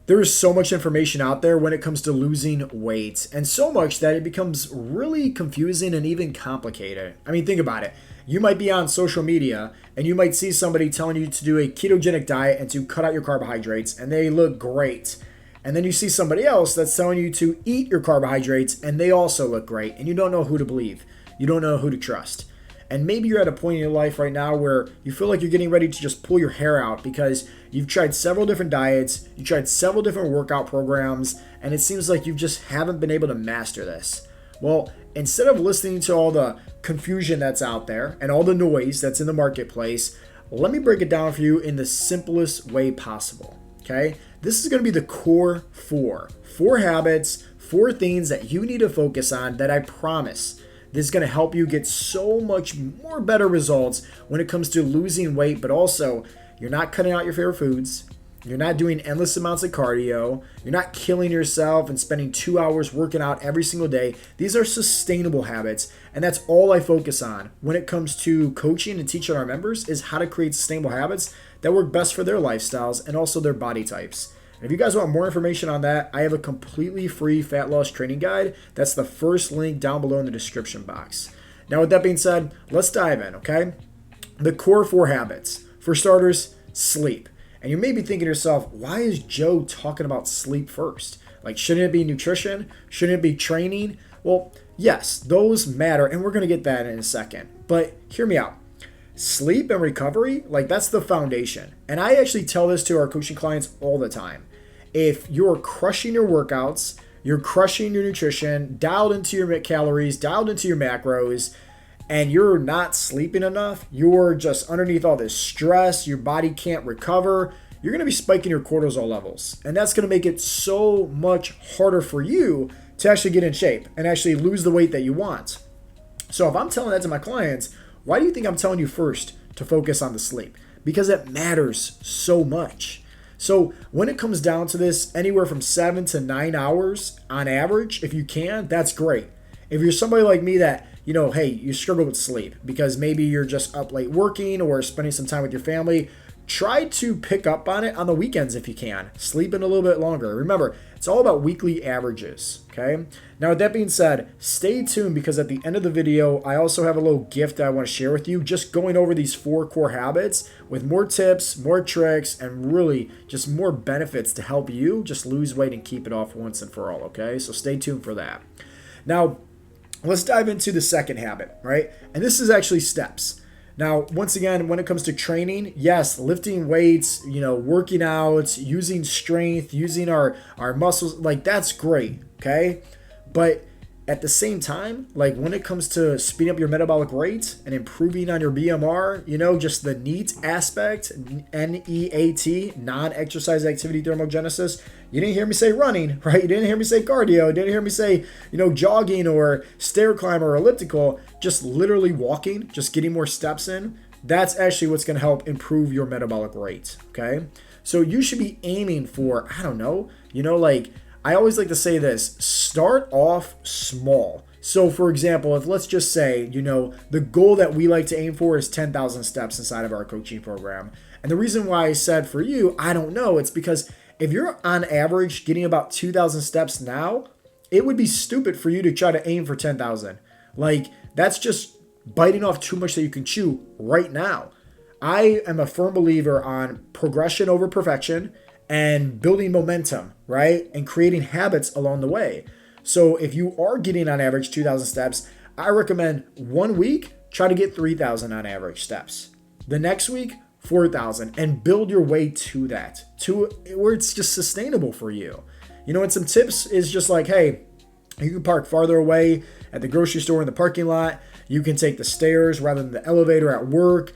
There is so much information out there when it comes to losing weight, and so much that it becomes really confusing and even complicated. I mean, think about it. You might be on social media and you might see somebody telling you to do a ketogenic diet and to cut out your carbohydrates, and they look great. And then you see somebody else that's telling you to eat your carbohydrates and they also look great, and you don't know who to believe. You don't know who to trust. And maybe you're at a point in your life right now where you feel like you're getting ready to just pull your hair out because you've tried several different diets, you tried several different workout programs, and it seems like you just haven't been able to master this. Well, instead of listening to all the confusion that's out there and all the noise that's in the marketplace, let me break it down for you in the simplest way possible. Okay? This is going to be the core four habits, four things that you need to focus on that I promise this is going to help you get so much more better results when it comes to losing weight, but also you're not cutting out your favorite foods. You're not doing endless amounts of cardio. You're not killing yourself and spending 2 hours working out every single day. These are sustainable habits, and that's all I focus on when it comes to coaching and teaching our members is how to create sustainable habits that work best for their lifestyles and also their body types. And if you guys want more information on that, I have a completely free fat loss training guide. That's the first link down below in the description box. Now, with that being said, let's dive in, okay? The core four habits. For starters, sleep. And you may be thinking to yourself, why is Joe talking about sleep first? Like, shouldn't it be nutrition? Shouldn't it be training? Well, yes, those matter, and we're going to get that in a second. But hear me out. Sleep and recovery, like that's the foundation. And I actually tell this to our coaching clients all the time. If you're crushing your workouts, you're crushing your nutrition, dialed into your calories, dialed into your macros, and you're not sleeping enough, you're just underneath all this stress, your body can't recover, you're going to be spiking your cortisol levels. And that's going to make it so much harder for you to actually get in shape and actually lose the weight that you want. So if I'm telling that to my clients, why do you think I'm telling you first to focus on the sleep? Because it matters so much. So when it comes down to this, anywhere from 7 to 9 hours on average, if you can, that's great. If you're somebody like me that, hey, you struggle with sleep because maybe you're just up late working or spending some time with your family, try to pick up on it on the weekends if you can. Sleep in a little bit longer. Remember, it's all about weekly averages, okay? Now, with that being said, stay tuned because at the end of the video, I also have a little gift that I want to share with you, just going over these 4 core habits with more tips, more tricks, and really just more benefits to help you just lose weight and keep it off once and for all, okay? So stay tuned for that. Now, let's dive into the second habit, right? And this is actually steps. Now, once again, when it comes to training, yes, lifting weights, working out, using strength, using our muscles, like that's great, okay? But at the same time, like when it comes to speeding up your metabolic rate and improving on your BMR, just the NEAT aspect, NEAT, non-exercise activity thermogenesis, you didn't hear me say running, right? You didn't hear me say cardio. You didn't hear me say, jogging or stair climb or elliptical, just literally walking, just getting more steps in. That's actually what's going to help improve your metabolic rate, okay? So you should be aiming for, I don't know, I always like to say this, start off small. So for example, if let's just say, the goal that we like to aim for is 10,000 steps inside of our coaching program. And the reason why I said for you, I don't know, it's because if you're on average getting about 2,000 steps now, it would be stupid for you to try to aim for 10,000. Like that's just biting off too much that you can chew right now. I am a firm believer on progression over perfection and building momentum, right? And creating habits along the way. So if you are getting on average 2,000 steps, I recommend 1 week, try to get 3,000 on average steps. The next week, 4,000, and build your way to that, to where it's just sustainable for you. And some tips is just like, hey, you can park farther away at the grocery store in the parking lot. You can take the stairs rather than the elevator at work.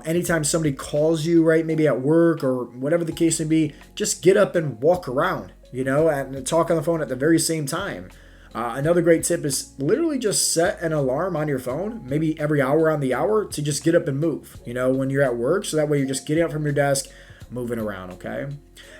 Anytime somebody calls you, right, maybe at work or whatever the case may be, just get up and walk around, and talk on the phone at the very same time. Another great tip is literally just set an alarm on your phone, maybe every hour on the hour, to just get up and move, when you're at work. So that way you're just getting up from your desk, moving around, okay?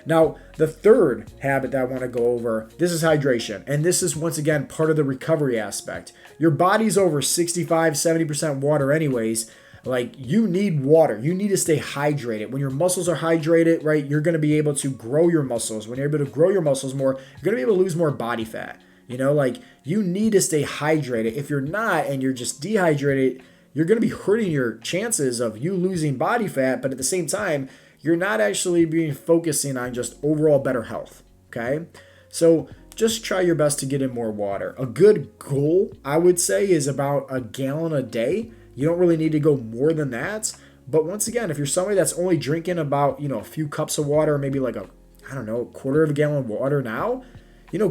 Now, the third habit that I want to go over, this is hydration. And this is, once again, part of the recovery aspect. Your body's over 65, 70% water anyways. Like, you need water. You need to stay hydrated. When your muscles are hydrated, right, you're going to be able to grow your muscles. When you're able to grow your muscles more, you're going to be able to lose more body fat. You know, like, you need to stay hydrated. If you're not and you're just dehydrated, you're going to be hurting your chances of you losing body fat, but at the same time, you're not actually being focusing on just overall better health, okay? So just try your best to get in more water. A good goal, I would say, is about a gallon a day. You don't really need to go more than that. But once again, if you're somebody that's only drinking about, a few cups of water, maybe like a quarter of a gallon of water now,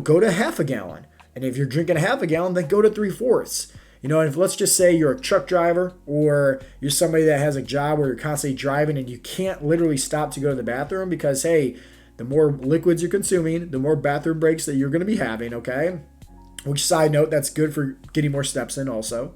go to half a gallon. And if you're drinking half a gallon, then go to 3/4. And if let's just say you're a truck driver or you're somebody that has a job where you're constantly driving and you can't literally stop to go to the bathroom because, hey, the more liquids you're consuming, the more bathroom breaks that you're going to be having, okay? Which, side note, that's good for getting more steps in also.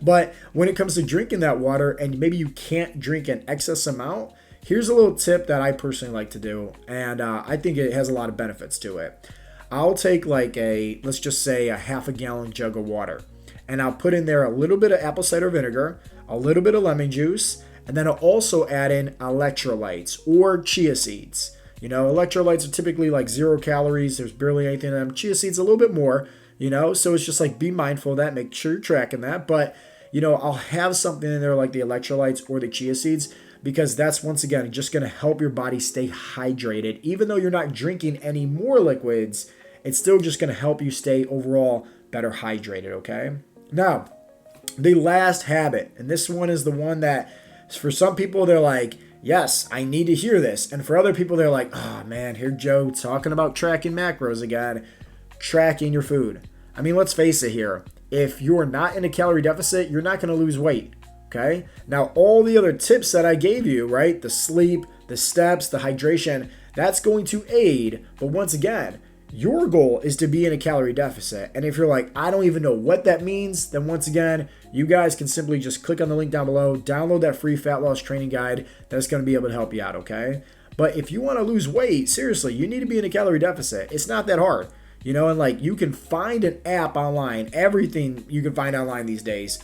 But when it comes to drinking that water and maybe you can't drink an excess amount, here's a little tip that I personally like to do, and I think it has a lot of benefits to it. I'll take let's just say a half a gallon jug of water, and I'll put in there a little bit of apple cider vinegar, a little bit of lemon juice, and then I'll also add in electrolytes or chia seeds. Electrolytes are typically like 0 calories. There's barely anything in them. Chia seeds a little bit more, so it's just like be mindful of that. Make sure you're tracking that. But, I'll have something in there like the electrolytes or the chia seeds because that's, once again, just going to help your body stay hydrated. Even though you're not drinking any more liquids, it's still just going to help you stay overall better hydrated, okay? Now, the last habit, and this one is the one that for some people, they're like, yes, I need to hear this. And for other people, they're like, oh man, here Joe talking about tracking macros again. Tracking your food. I mean, let's face it here. If you're not in a calorie deficit, you're not going to lose weight. Okay? Now, all the other tips that I gave you, right? The sleep, the steps, the hydration, that's going to aid. But once again, your goal is to be in a calorie deficit. And if you're like, I don't even know what that means, then once again, you guys can simply just click on the link down below, download that free fat loss training guide. That's going to be able to help you out, okay? But if you want to lose weight, seriously, you need to be in a calorie deficit. It's not that hard, and you can find an app online, everything you can find online these days.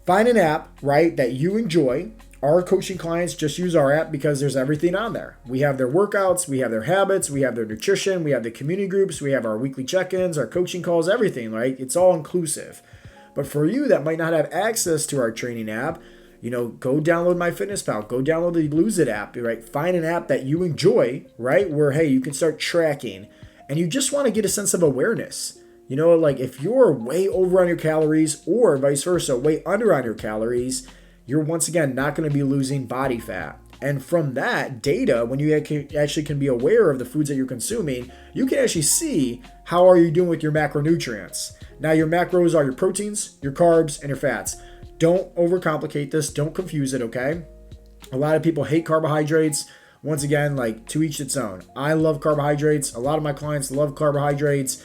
Find an app, right, that you enjoy. Our coaching clients just use our app because there's everything on there. We have their workouts, we have their habits, we have their nutrition, we have the community groups, we have our weekly check-ins, our coaching calls, everything, right? It's all inclusive. But for you that might not have access to our training app, go download MyFitnessPal, go download the Lose It app, right? Find an app that you enjoy, right? Where, hey, you can start tracking and you just want to get a sense of awareness. If you're way over on your calories or vice versa, way under on your calories, you're once again not going to be losing body fat. And from that data, when you actually can be aware of the foods that you're consuming, you can actually see how are you doing with your macronutrients. Now, your macros are your proteins, your carbs, and your fats. Don't overcomplicate this. Don't confuse it, okay? A lot of people hate carbohydrates. Once again, to each its own. I love carbohydrates. A lot of my clients love carbohydrates.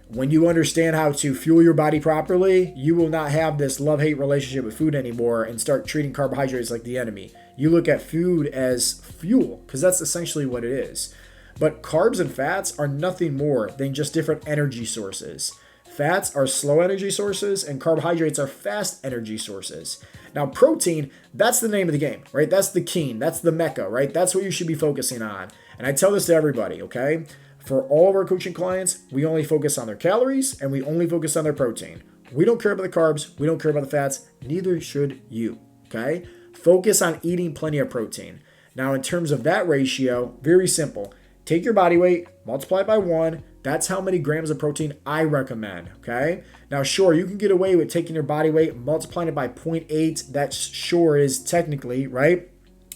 When you understand how to fuel your body properly, you will not have this love-hate relationship with food anymore and start treating carbohydrates like the enemy. You look at food as fuel because that's essentially what it is. But carbs and fats are nothing more than just different energy sources. Fats are slow energy sources and carbohydrates are fast energy sources. Now, protein, that's the name of the game, right? That's the king. That's the mecca, right? That's what you should be focusing on. And I tell this to everybody, okay? For all of our coaching clients, we only focus on their calories and we only focus on their protein. We don't care about the carbs. We don't care about the fats. Neither should you, okay? Focus on eating plenty of protein. Now, in terms of that ratio, very simple. Take your body weight, multiply it by 1. That's how many grams of protein I recommend, okay? Now, sure, you can get away with taking your body weight, multiplying it by 0.8. That sure is technically, right,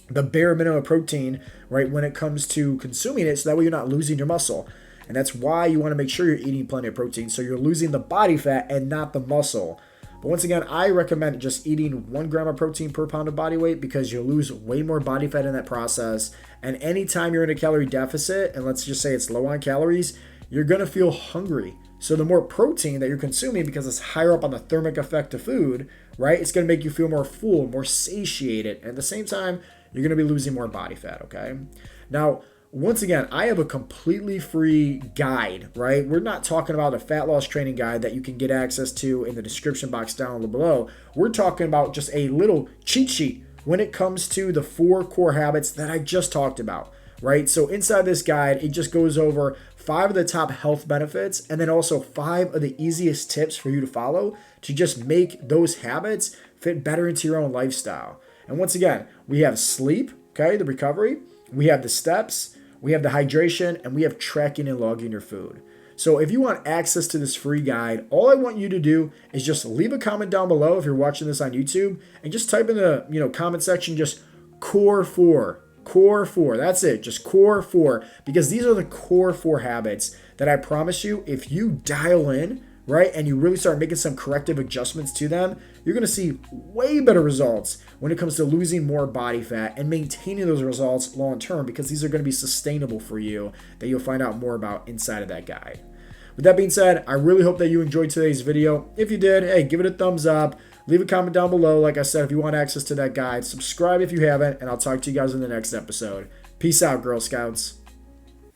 the bare minimum of protein, right, when it comes to consuming it, so that way you're not losing your muscle. And that's why you want to make sure you're eating plenty of protein, so you're losing the body fat and not the muscle. But once again, I recommend just eating 1 gram of protein per pound of body weight because you'll lose way more body fat in that process. And anytime you're in a calorie deficit, and let's just say it's low on calories, you're going to feel hungry. So the more protein that you're consuming, because it's higher up on the thermic effect of food, right, it's going to make you feel more full, more satiated. And at the same time, you're going to be losing more body fat, okay? Now, once again, I have a completely free guide, right? We're not talking about a fat loss training guide that you can get access to in the description box down below. We're talking about just a little cheat sheet when it comes to the 4 core habits that I just talked about, right? So inside this guide, it just goes over 5 of the top health benefits and then also 5 of the easiest tips for you to follow to just make those habits fit better into your own lifestyle. And once again, we have sleep, okay, the recovery, we have the steps, we have the hydration, and we have tracking and logging your food. So if you want access to this free guide, all I want you to do is just leave a comment down below if you're watching this on YouTube and just type in the comment section just core 4. Core 4. That's it. Just core 4. Because these are the core 4 habits that I promise you, if you dial in, right, and you really start making some corrective adjustments to them, you're going to see way better results when it comes to losing more body fat and maintaining those results long term, because these are going to be sustainable for you, that you'll find out more about inside of that guide. With that being said, I really hope that you enjoyed today's video. If you did, hey, give it a thumbs up. Leave a comment down below. Like I said, if you want access to that guide, subscribe if you haven't, and I'll talk to you guys in the next episode. Peace out, Girl Scouts.